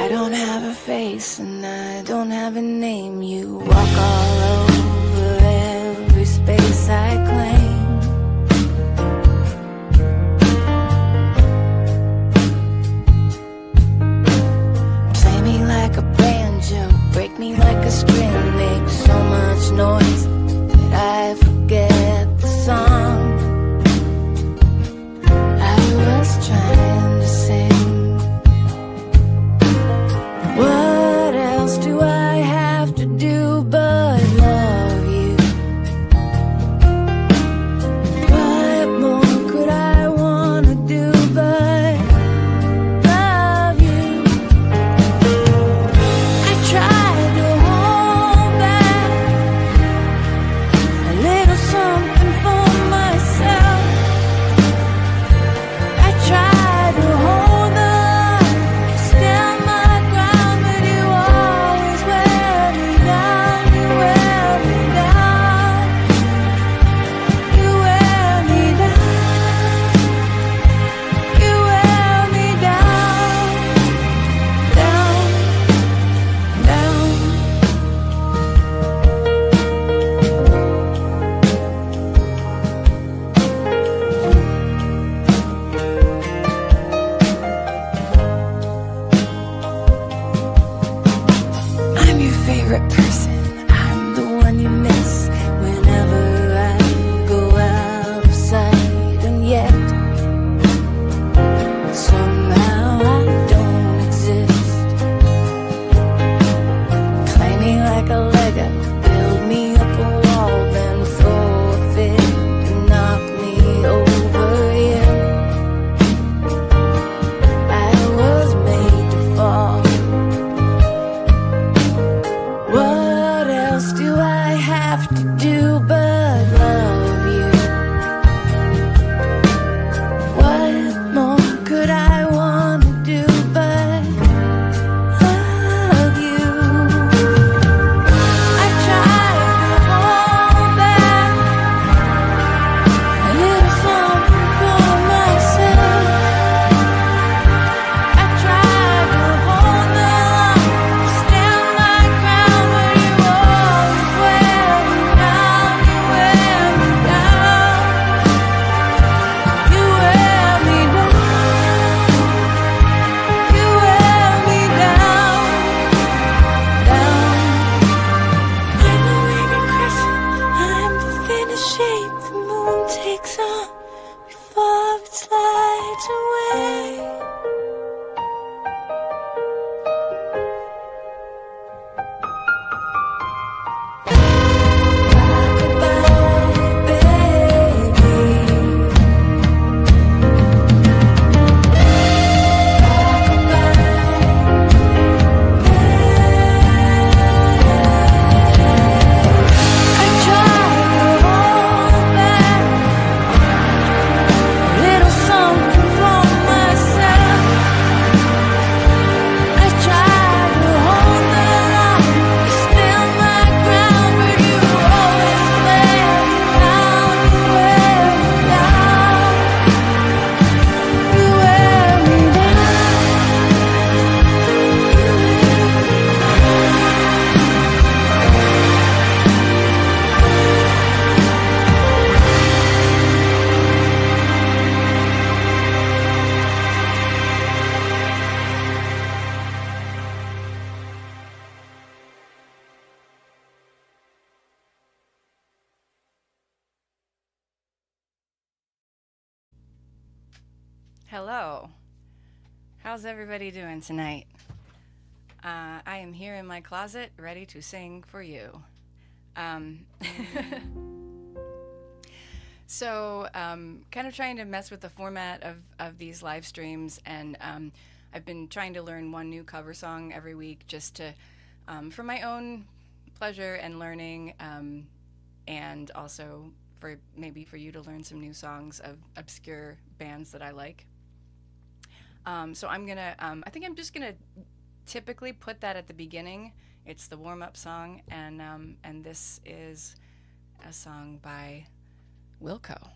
don't have a face and I don't have a name. You walk all over every space I claim. Play me like a banjo, break me like a string, make so much noise that I forget the song I was trying to sing. What else do I have to do but love you? What more could I wanna do but love you? I tried to hold back a little something for myself. I tried to hold the line, stand my ground, but you always wear me down. You wear me down. You wear me down. You wear me down. Down, down. I'm your favorite person. I'm the one you miss whenever I go out of sight. And yet, somehow I don't exist. Play me like a Lego, build me up a wall, then throw a fit and knock me over. Yeah, I was made to fall. What else do I have to do but love you? What more could I want to do but love you? I tried to hold back a little something for myself. I tried to hold the line, stand my ground, but you always wear me down. You wear me down. You wear me down. You wear me down. Down. I'm a winged crescent. I'm the thinnest shape the moon takes on before it slides away. Rock-a-bye, baby. I tried to hold back a little something for myself. I tried to hold the line, stand my ground, but you always wear me down. You wear me down. You wear me down. Hello. How's everybody doing tonight? I am here in my closet, ready to sing for you. Kind of trying to mess with the format of these live streams, and I've been trying to learn one new cover song every week just to, for my own pleasure and learning, and also for maybe for you to learn some new songs of obscure bands that I like. So I'm gonna, I think I'm just gonna typically put that at the beginning. It's the warm-up song, and this is a song by Wilco.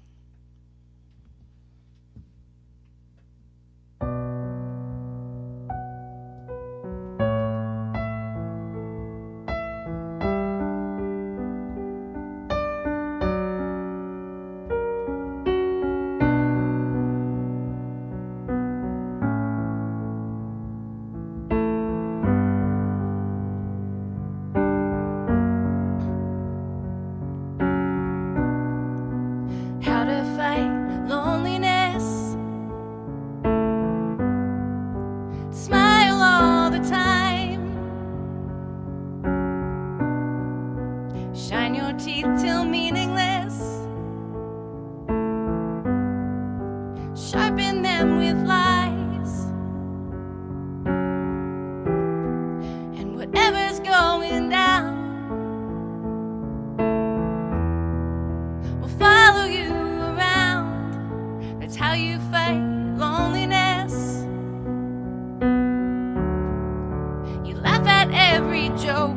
You laugh at every joke.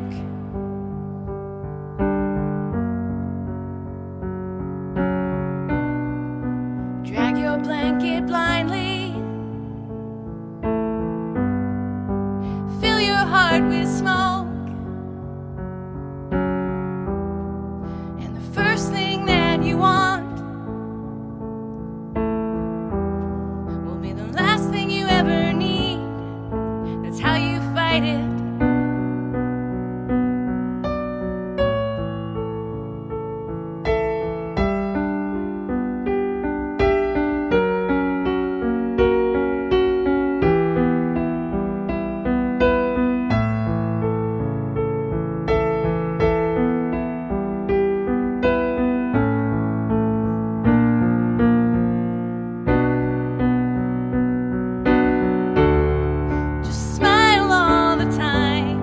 Drag your blanket blindly. Fill your heart with smoke. And the first thing that you want will be the last thing you ever need. That's how you fight it. Just smile all the time.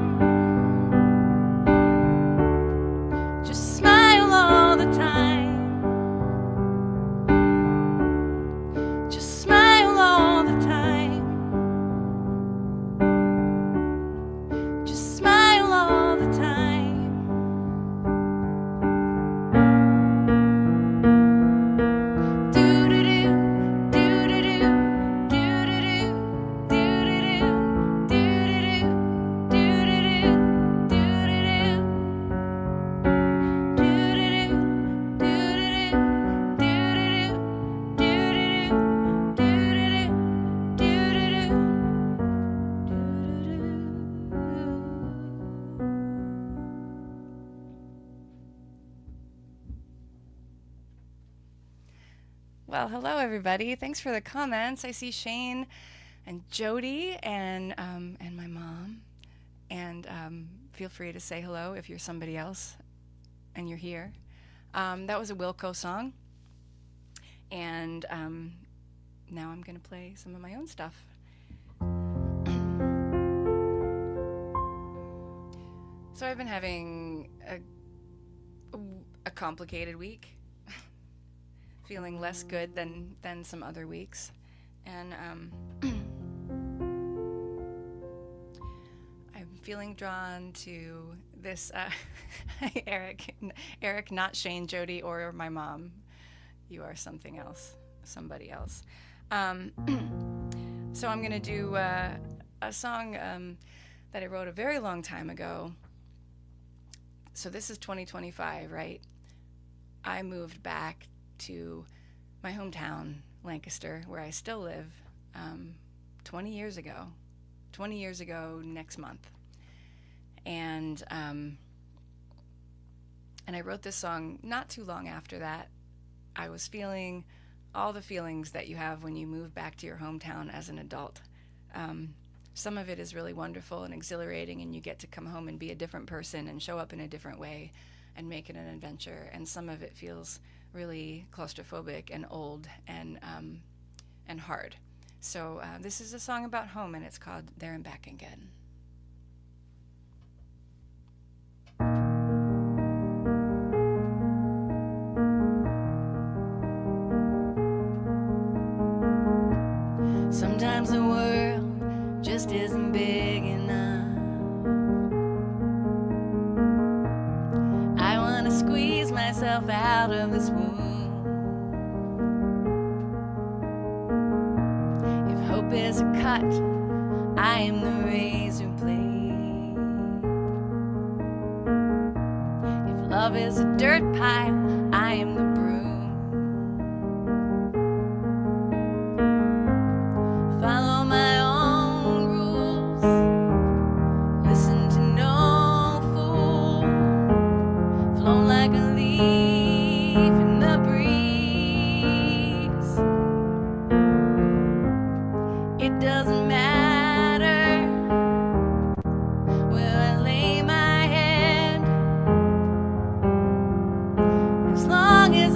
Just smile all the time. Just smile all the time. Just smile all the time. Do-do-do, do-do-do, do-do-do, do-do-do, do-do-do, do-do-do, do-do-do. Well, hello everybody. Thanks for the comments. I see Shane and Jody and my mom. And feel free to say hello if you're somebody else and you're here. That was a Wilco song. And now I'm going to play some of my own stuff. So I've been having a complicated week. Feeling less good than some other weeks. And I'm feeling drawn to this Eric, not Shane, Jody, or my mom. You are something else, somebody else. So I'm gonna do a song that I wrote a very long time ago. So this is 2025, right? I moved back to my hometown, Lancaster, where I still live, 20 years ago. 20 years ago next month. And I wrote this song not too long after that. I was feeling all the feelings that you have when you move back to your hometown as an adult. Some of it is really wonderful and exhilarating, and you get to come home and be a different person and show up in a different way and make it an adventure. And some of it feels really claustrophobic and old and hard. So this is a song about home, and it's called There and Back Again. Sometimes the world just isn't big enough. I want to squeeze myself out of this womb. If hope is a cut, I am the razor blade. If love is a dirt pile, I am the broom. Follow my own rules. Listen to no fool. Flown like a leaf in the breeze. It doesn't matter where I lay my head, as long as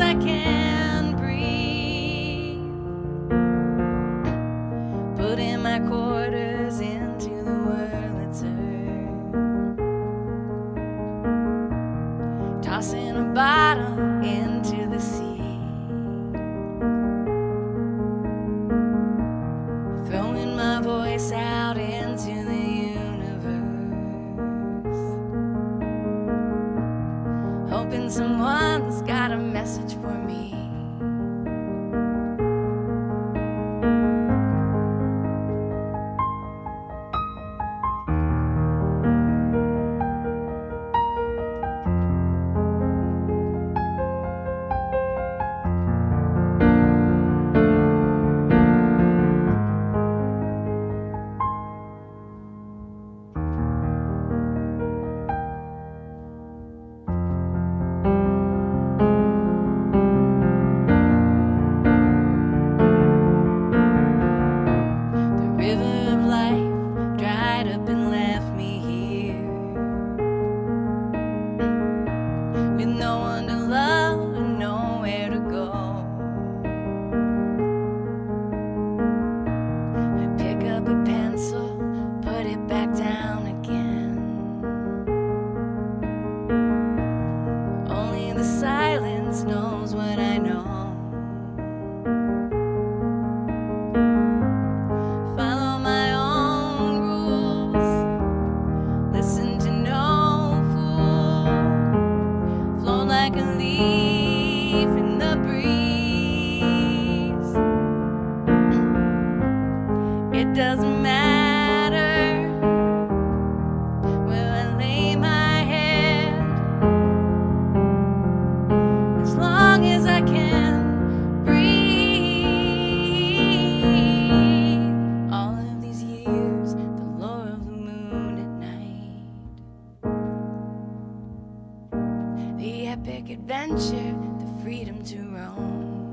adventure, the freedom to roam.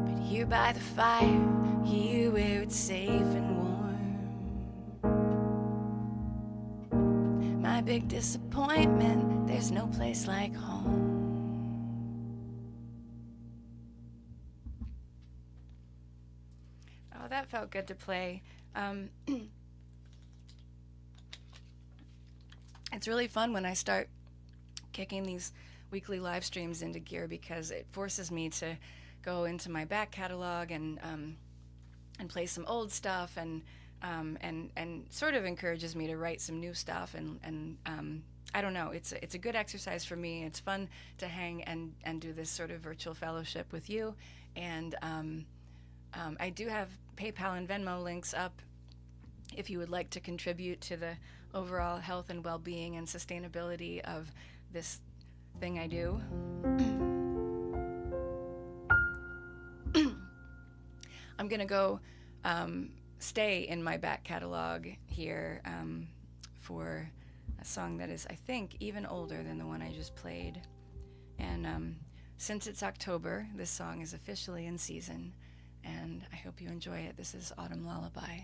But here by the fire, here where it's safe and warm, my big disappointment, there's no place like home. Oh, that felt good to play. It's really fun when I start kicking these weekly live streams into gear, because it forces me to go into my back catalog and play some old stuff, and sort of encourages me to write some new stuff, and I don't know, it's a good exercise for me. It's fun to hang and do this sort of virtual fellowship with you, and I do have PayPal and Venmo links up if you would like to contribute to the overall health and well-being and sustainability of this thing I do. I'm gonna go stay in my back catalog here for a song that is, I think, even older than the one I just played. And since it's October, this song is officially in season, and I hope you enjoy it. This is Autumn Lullaby.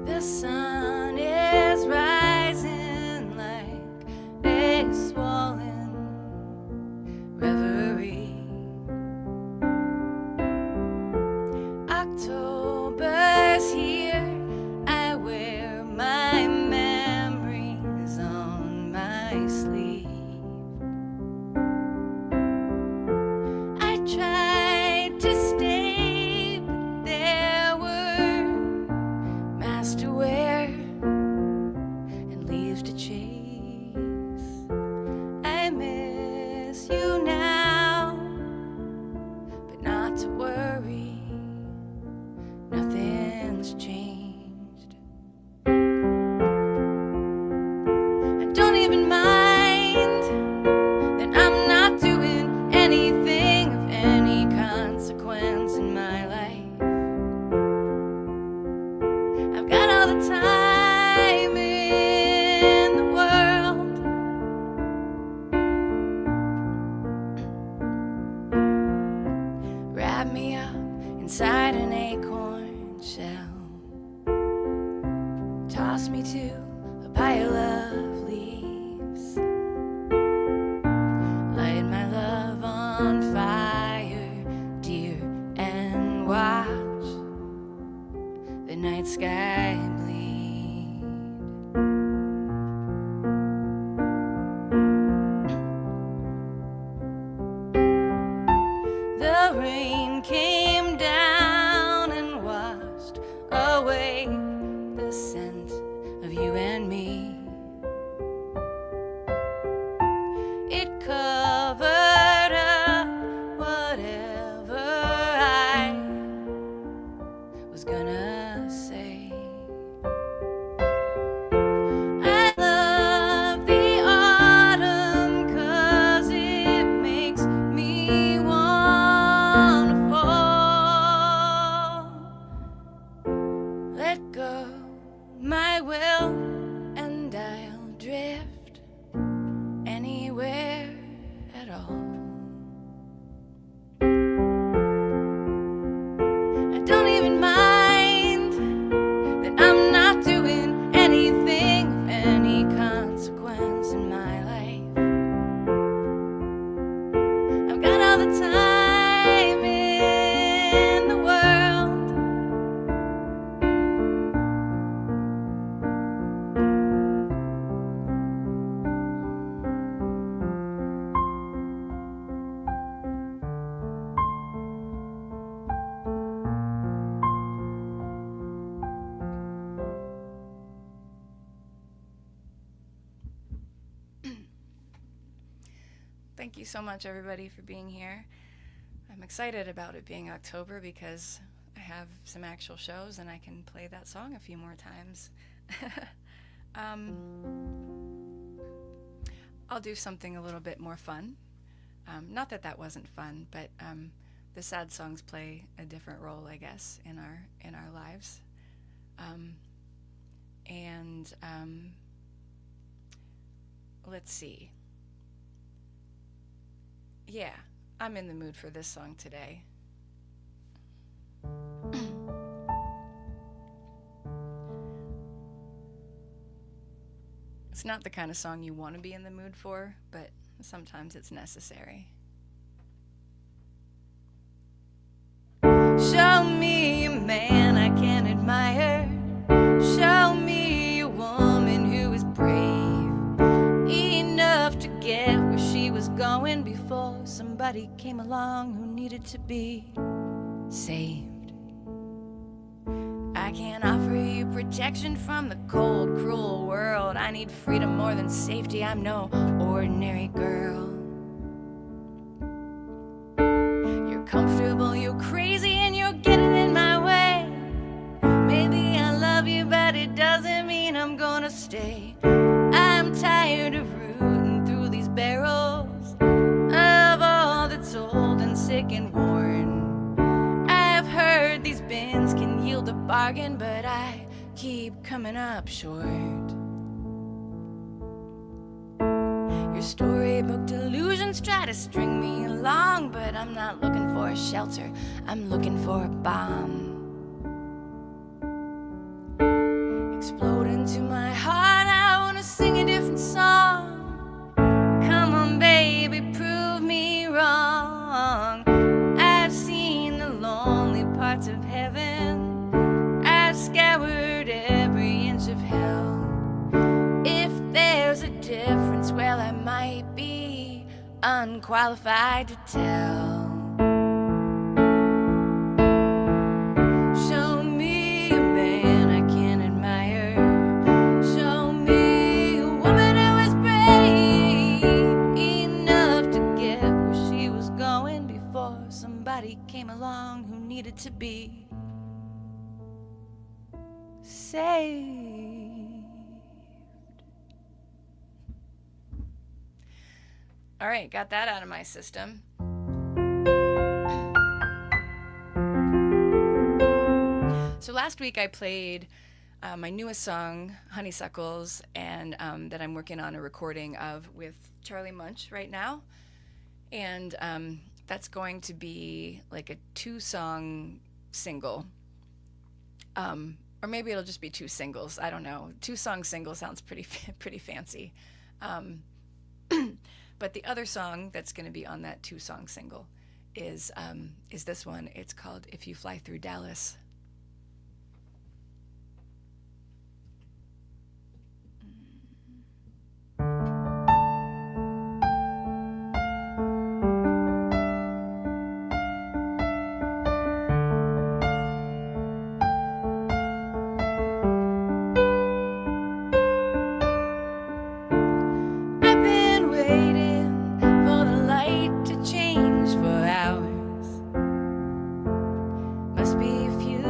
The sun is rising like a swollen reverie. October's here, I wear my memories on my sleeve. I tried to stay, but there were masks to wear and leaves to chase. I miss you now, but not to worry, nothing's changed. I don't even mind that I'm not doing anything of any consequence in my life. I've got all the time in the world. Wrap me up inside an acorn shell. Toss me to a pile of leaves. Light my love on fire, dear, and watch the night sky bleed. The rain came down and washed away the scent of you and me. It covered up whatever I was gonna say. I love the autumn 'cause it makes me wanna fall. Let go my will and I'll drift anywhere at all. I don't even mind that I'm not doing anything of any consequence in my life. I've got all the time in the world. Thank you so much, everybody, for being here. I'm excited about it being October because I have some actual shows and I can play that song a few more times. I'll do something a little bit more fun. Not that that wasn't fun, but the sad songs play a different role, I guess, in our lives. And let's see. Yeah, I'm in the mood for this song today. It's not the kind of song you want to be in the mood for, but sometimes it's necessary. Show me a man I can admire. Show me a woman who is brave enough to get where she was going before somebody came along who needed to be saved. I can't offer you protection from the cold, cruel world. I need freedom more than safety. I'm no ordinary girl. You're comfortable, you're crazy, and you're getting in my way. Maybe I love you, but it doesn't mean I'm gonna stay. I'm tired of rooting through these barrels of all that's old and sick and worn. I've heard these bins can yield a bargain, but I keep coming up short. Your storybook delusions try to string me along, but I'm not looking for a shelter, I'm looking for a bomb. Explode into my heart, I wanna sing a different song. Come on baby, prove me wrong. I've seen the lonely parts of heaven, I've scoured every inch of hell. If there's a difference, well I might be unqualified to tell. Show me a man I can admire. Show me a woman who is brave enough to get where she was going before somebody came along who needed to be saved. All right, got that out of my system. So last week I played my newest song, Honeysuckles, and that I'm working on a recording of with Charlie Munch right now. And that's going to be like a 2-song single. Or maybe it'll just be 2 singles. I don't know. 2-song single sounds pretty fancy. But the other song that's going to be on that 2-song single is this one. It's called If You Fly Through Dallas. Must be a few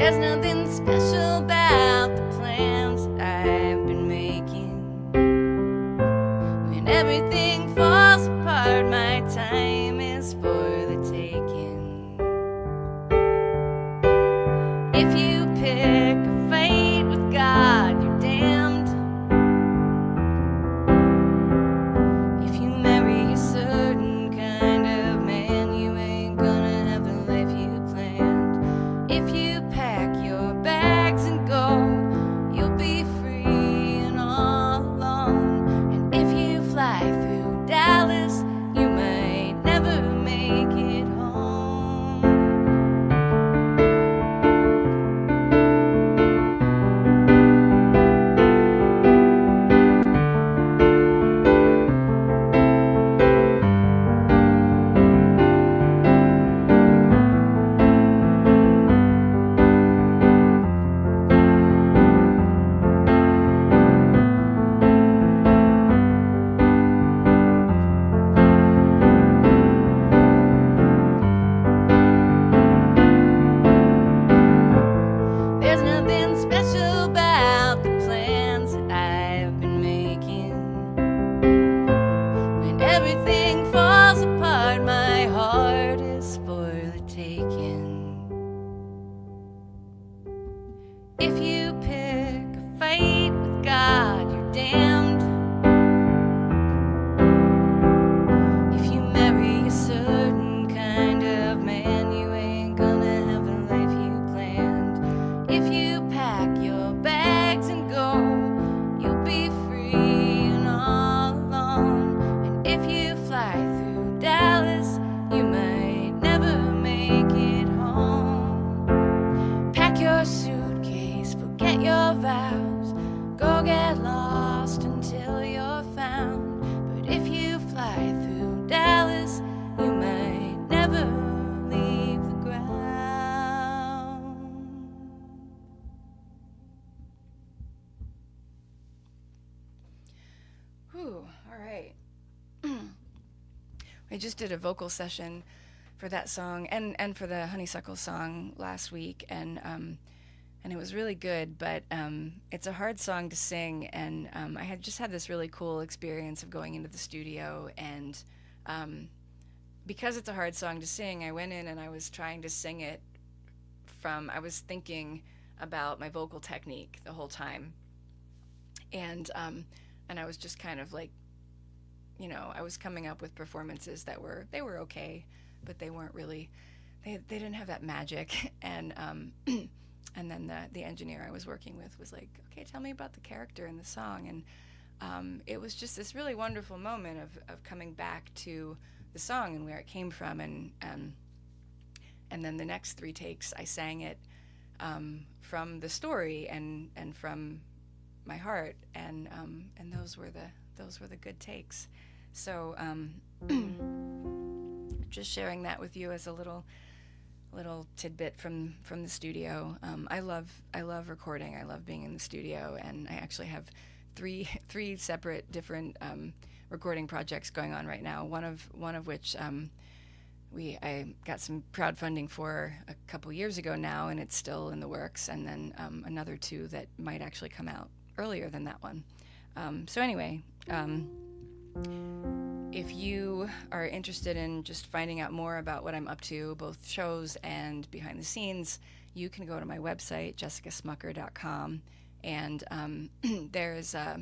There's nothing special about the plans that I've been making. When everything falls apart, my time is for the taking. If you pick a fight with God, you're damned. If you marry a certain kind of man, you ain't gonna have the life you planned. If you pack your bags and go, you'll be free and all alone. And if you fly through Dallas, you might never make it home. There's nothing special about the plans that I've been making. When everything falls apart, my heart is for the taking. If you pick a fight with God, you're damned. If you marry a certain kind of man, you ain't gonna have the life you planned. If you pack your bags and go, you'll be free and all alone. And if you fly through Dallas, you might never make it home. Pack your suitcase, forget your vows, go get lost until you're found. But if you fly through Dallas, you might never leave the ground. Whew, all right. I just did a vocal session for that song and for the Honeysuckle song last week, and it was really good, but it's a hard song to sing, and I had just had this really cool experience of going into the studio, and because it's a hard song to sing, I went in and I was trying to sing it I was thinking about my vocal technique the whole time, and I was just kind of like, I was coming up with performances that were okay, but they weren't really, they didn't have that magic, and then the engineer I was working with was like, okay, tell me about the character in the song, and it was just this really wonderful moment of coming back to the song and where it came from, and then the next 3 takes I sang it from the story and from my heart, and those were the good takes. So just sharing that with you as a little tidbit from the studio. I love recording. I love being in the studio, and I actually have three separate different recording projects going on right now. One of which I got some crowdfunding for a couple years ago now, and it's still in the works. And then another 2 that might actually come out earlier than that one. So anyway, if you are interested in just finding out more about what I'm up to, both shows and behind the scenes, you can go to my website, jessicasmucker.com, and there's a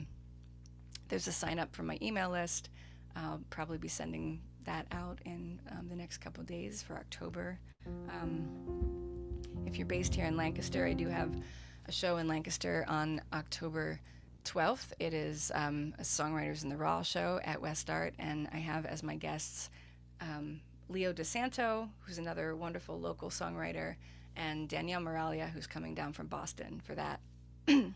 sign up for my email list. I'll probably be sending that out in the next couple of days for October. If you're based here in Lancaster, I do have a show in Lancaster on October 12th. It is a Songwriters in the Raw show at West Art, and I have as my guests Leo DeSanto, who's another wonderful local songwriter, and Danielle Moralia, who's coming down from Boston for that. And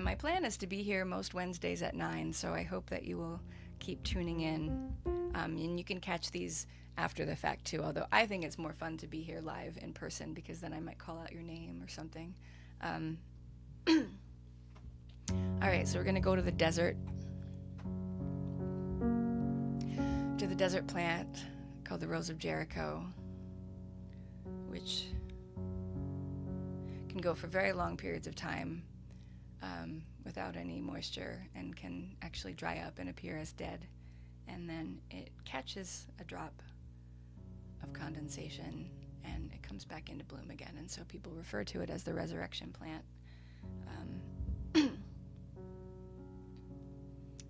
my plan is to be here most Wednesdays at 9, so I hope that you will keep tuning in. And you can catch these after the fact too, although I think it's more fun to be here live in person, because then I might call out your name or something. All right, so we're going to go to the desert. To the desert plant called the Rose of Jericho, which can go for very long periods of time without any moisture and can actually dry up and appear as dead. And then it catches a drop of condensation and it comes back into bloom again. And so people refer to it as the resurrection plant.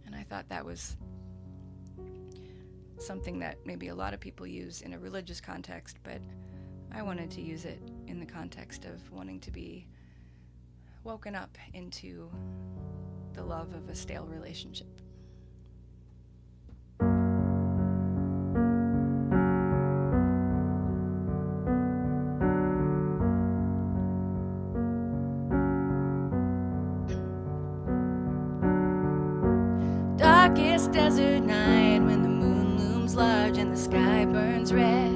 And I thought that was something that maybe a lot of people use in a religious context, but I wanted to use it in the context of wanting to be woken up into the love of a stale relationship. Darkest desert night when the moon looms large and the sky burns red.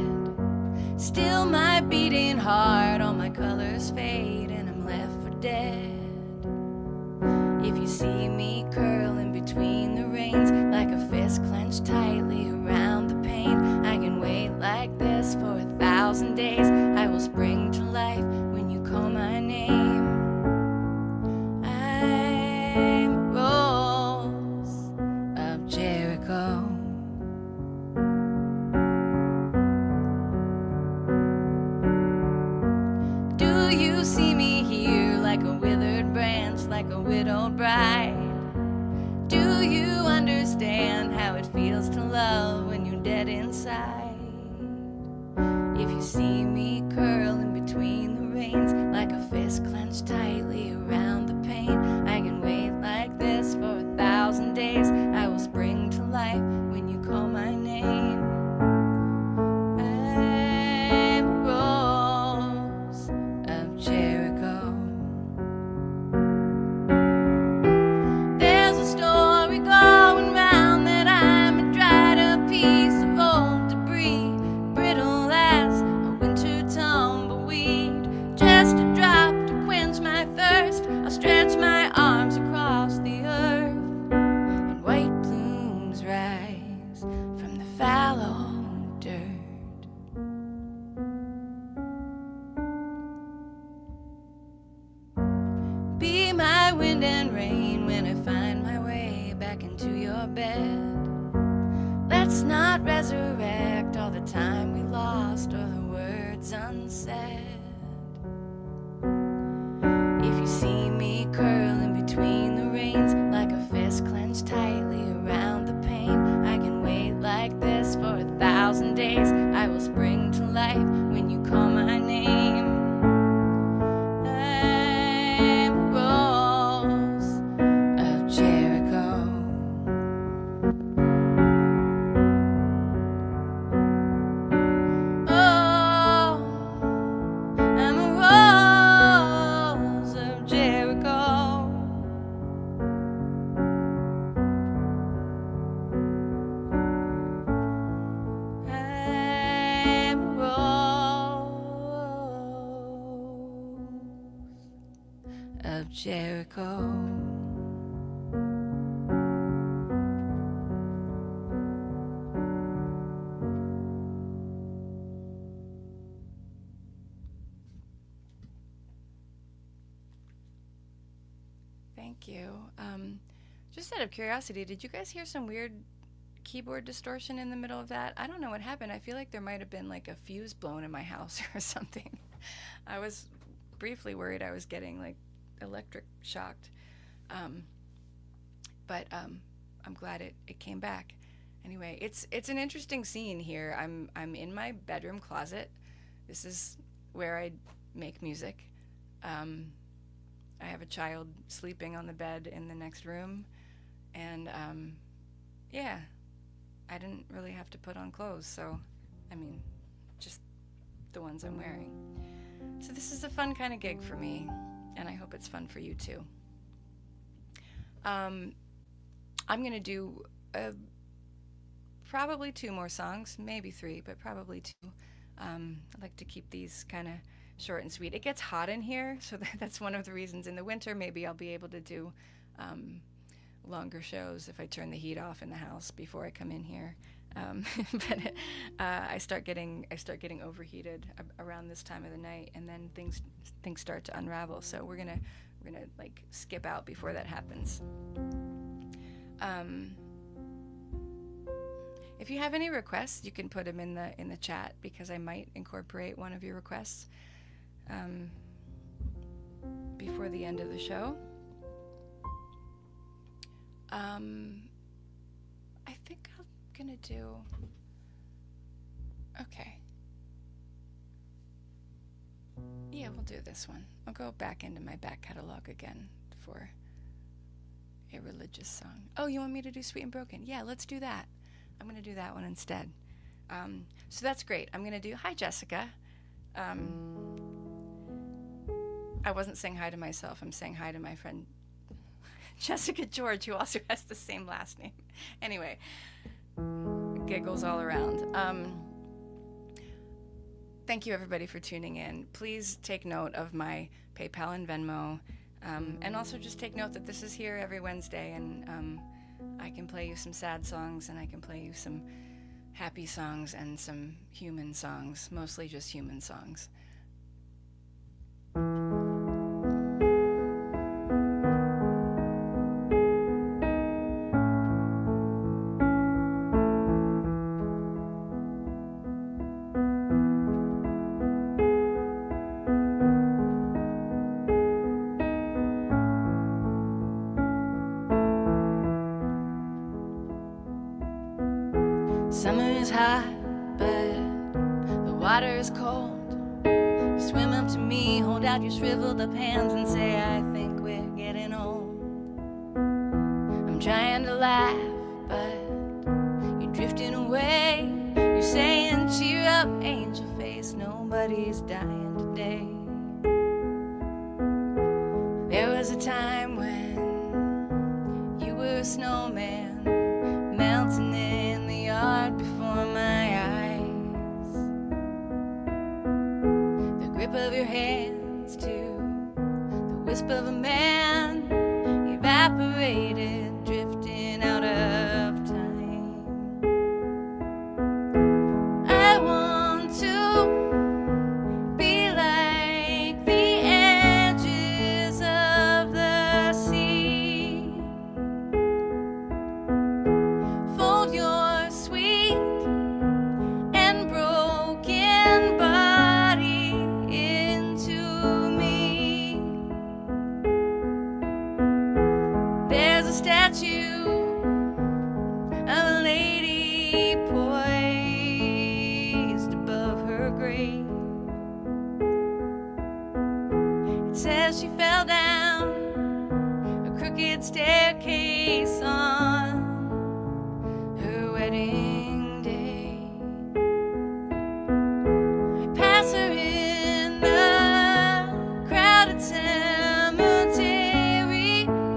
Still my beating heart, all my colors fade and I'm left for dead. If you see me curl in between the reins like a fist clenched tightly around the pain, I can wait like this for 1,000 days. I will spring to life when you call my name. I'm Rose of Jericho. Do you see me here like a withered branch, like a widowed bride? Do you understand how it feels to love when you're dead inside? If you see me curl in between the reins like a fist clenched tightly around the pain, I can wait like this for 1,000 days. I will spring to life when you call my name. I'm Rose of Jericho. There's a story going round that I'm a dried up piece of old debris, brittle as a winter tumbleweed. Just a drop to quench my thirst, I'll stretch my arms across the earth, and white plumes rise from the fallow dirt. Be my wind and rain when I find my way back into your bed. Let's not resurrect all the time we lost or the words unsaid. If you see me curl in between the reins like a fist clenched tightly around the pain, I can wait like this for 1,000 days. I will spring to life when you call my name. I'm Rose of Jericho. Oh, I'm a rose of Jericho. I'm a rose of Jericho. Thank you. Just out of curiosity, did you guys hear some weird keyboard distortion in the middle of that? I don't know what happened. I feel like there might have been like a fuse blown in my house or something. I was briefly worried I was getting like electric shocked. But I'm glad it came back. Anyway, it's an interesting scene here. I'm in my bedroom closet. This is where I make music. I have a child sleeping on the bed in the next room, and yeah, I didn't really have to put on clothes, so I mean, just the ones I'm wearing. So this is a fun kind of gig for me, and I hope it's fun for you too. I'm gonna do probably 2 more songs, maybe 3, but probably 2. I like to keep these kind of short and sweet. It gets hot in here, so that's one of the reasons. In the winter, maybe I'll be able to do longer shows if I turn the heat off in the house before I come in here. But I start getting overheated around this time of the night, and then things start to unravel. So we're gonna like skip out before that happens. If you have any requests, you can put them in the chat, because I might incorporate one of your requests before the end of the show. I think I'm gonna do. Okay. Yeah, we'll do this one. I'll go back into my back catalog again for a religious song. Oh, you want me to do Sweet and Broken? Yeah, let's do that. I'm going to do that one instead. So that's great. I'm going to do Hi, Jessica. I wasn't saying hi to myself. I'm saying hi to my friend Jessica George, who also has the same last name. Anyway, giggles all around. Thank you, everybody, for tuning in. Please take note of my PayPal and Venmo. And also just take note that this is here every Wednesday, and I can play you some sad songs, and I can play you some happy songs and some human songs, mostly just human songs. Summer is hot, but the water is cold. You swim up to me, hold out your shriveled up hands and say, I think we're getting old. I'm trying to laugh, but you're drifting away. You're saying, cheer up, angel face, nobody's dying today. There was a time when you were a snowman, melting in the yard before my eyes. The grip of your hands to the wisp of a man evaporated, drifting out of time. I want to be like the edges of the sea. Fold your sweet and broken body into me. There's a statue of a lady poised above her grave. It says she fell down a crooked staircase on her wedding day. I pass her in the crowded cemetery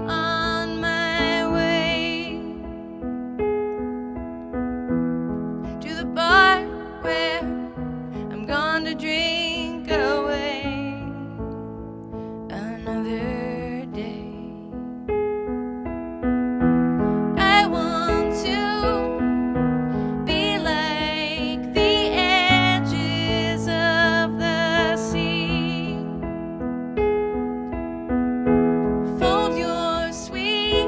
on my way to the bar where I'm going to drink away another day. I want to be like the edges of the sea. Fold your sweet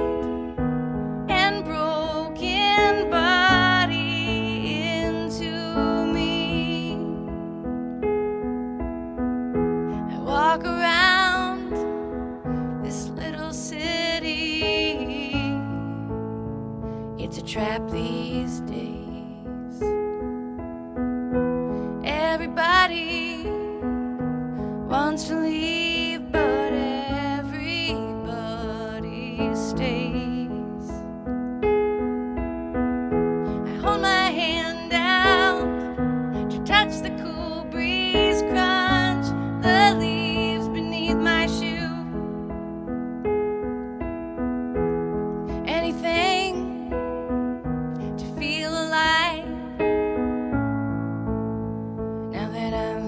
and broken body into me. I walk around this little city. It's a trap these days. Everybody wants to leave, but everybody stays. I hold my hand out to touch the cool breeze, crunch the leaves beneath my shoe. Anything to feel alive now that I've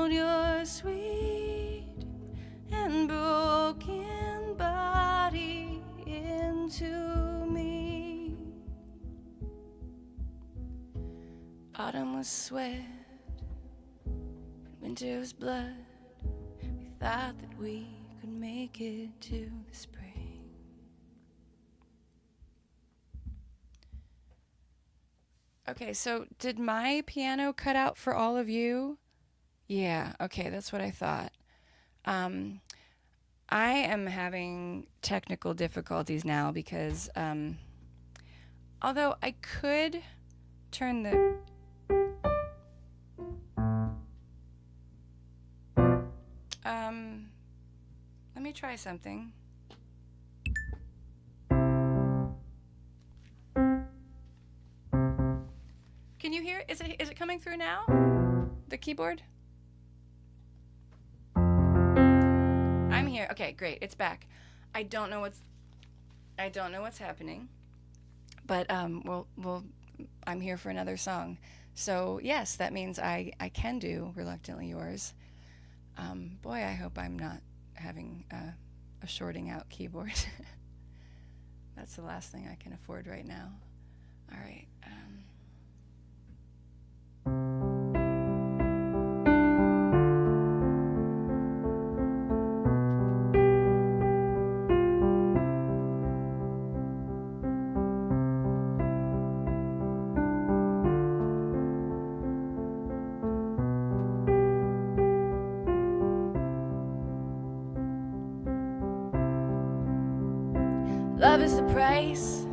mold your sweet and broken body into me. Autumn was sweat, winter was blood. We thought that we could make it to the spring. Okay, so did my piano cut out for all of you? Yeah, okay, that's what I thought. I am having technical difficulties now because although I could turn the let me try something. Can you hear? Is it coming through now? The keyboard? I'm here. Okay, great. It's back. I don't know what's happening. But I'm here for another song. So, yes, that means I can do Reluctantly Yours. Boy, I hope I'm not having a shorting out keyboard. That's the last thing I can afford right now. All right. Love is the price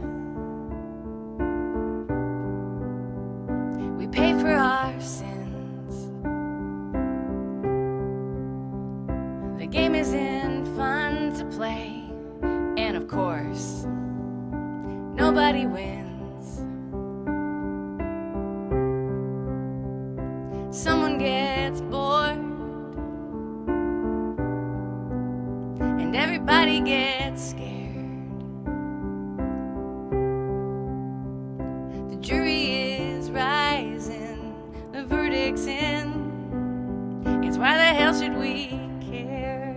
we pay for our sins. The game isn't fun to play, and of course, nobody wins. Someone gets bored, and everybody gets scared. Jury is rising, the verdict's in. It's why the hell should we care?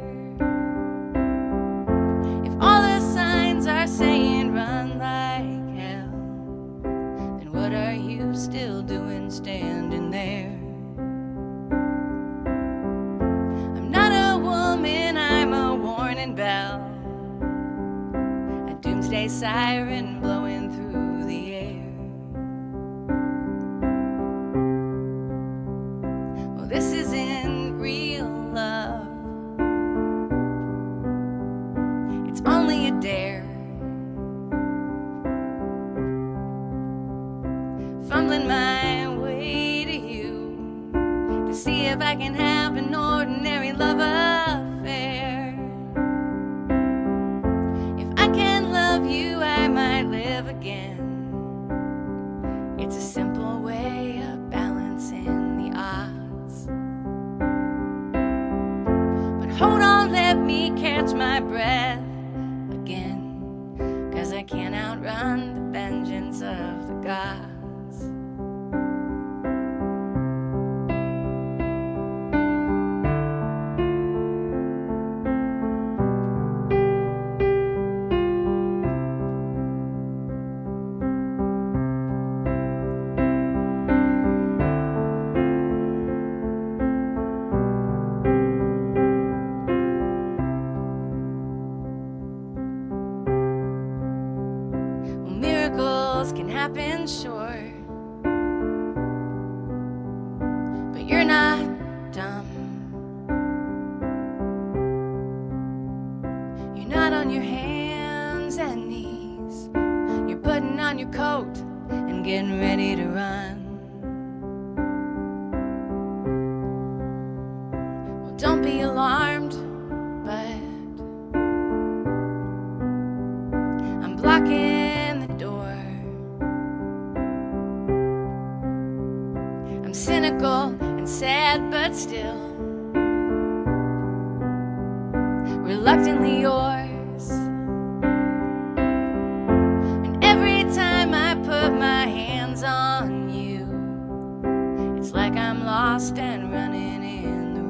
If all the signs are saying run like hell, then what are you still doing standing there? I'm not a woman, I'm a warning bell, a doomsday siren blowing through the air. This isn't real love, it's only a dare. Fumbling my way to you to see if I can have an ordinary love affair. If I can love you, I might live again. It's a simple way of balancing the odds. Hold on, let me catch my breath again, 'cause I can't outrun the vengeance of the gods. Can happen, sure, but you're not dumb. You're not on your hands and knees. You're putting on your coat and getting ready to run. Well, don't be alarmed, but I'm blocking the door. Cynical and sad, but still reluctantly yours. And every time I put my hands on you, it's like I'm lost and running in the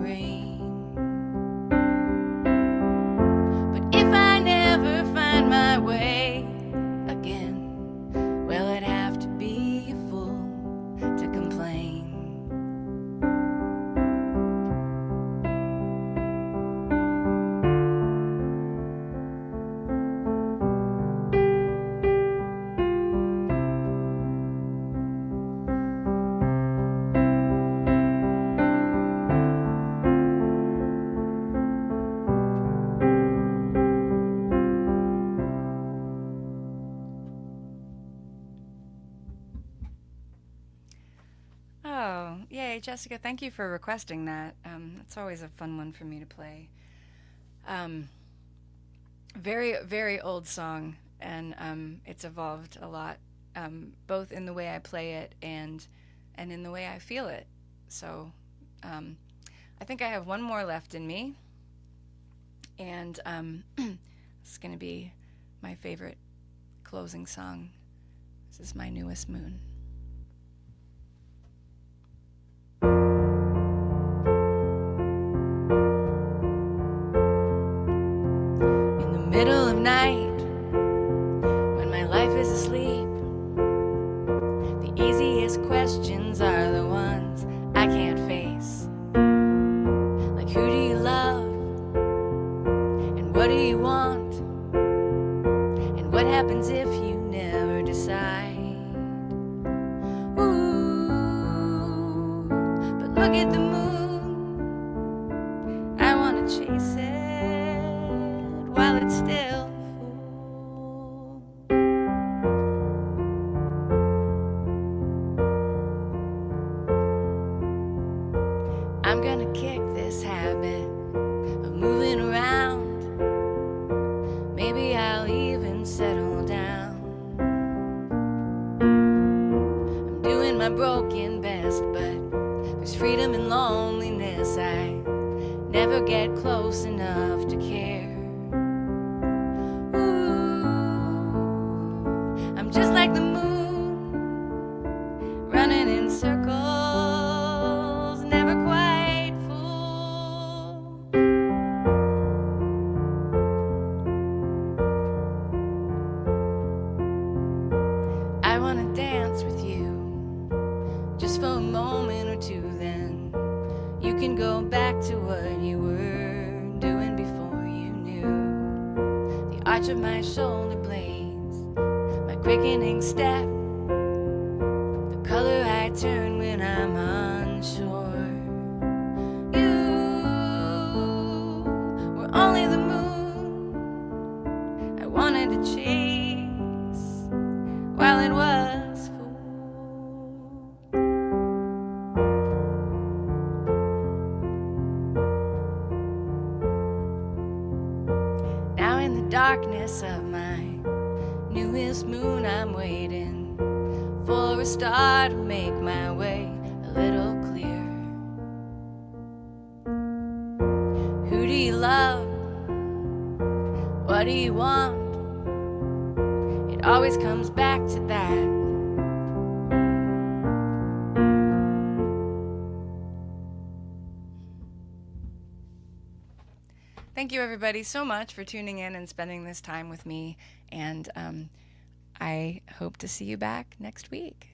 Oh, yay, Jessica, thank you for requesting that. That's always a fun one for me to play. Um, very, very old song, and it's evolved a lot, both in the way I play it and in the way I feel it. So I think I have one more left in me, and it's going to be my favorite closing song. This is my newest moon. In the middle of night, when my life is asleep, the easiest questions are the ones I can't face. Like, who do you love? And what do you want? And what happens if you never decide? Ooh, but look at the moon. I want to chase it while it's still full. I'm gonna kick this habit of moving around. Maybe I'll even settle down. I'm doing my broken best, but there's freedom in loneliness. I never get close enough to care. Ooh, I'm just like the moon, running in circles, never quite full. I want to dance with you just for a moment or two, then you can go back to what you were doing before you knew. The arch of my shoulder blades, my quickening step, the color I turn when I'm unsure. You were only the moon I wanted to chase while it was full. Now in the darkness of my newest moon, I'm waiting for a star to make my way a little clearer. Who do you love? What do you want? It always comes back to that. Thank you, everybody, so much for tuning in and spending this time with me. And I hope to see you back next week.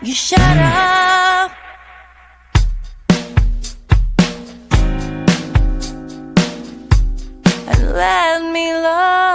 You shut up and let me love.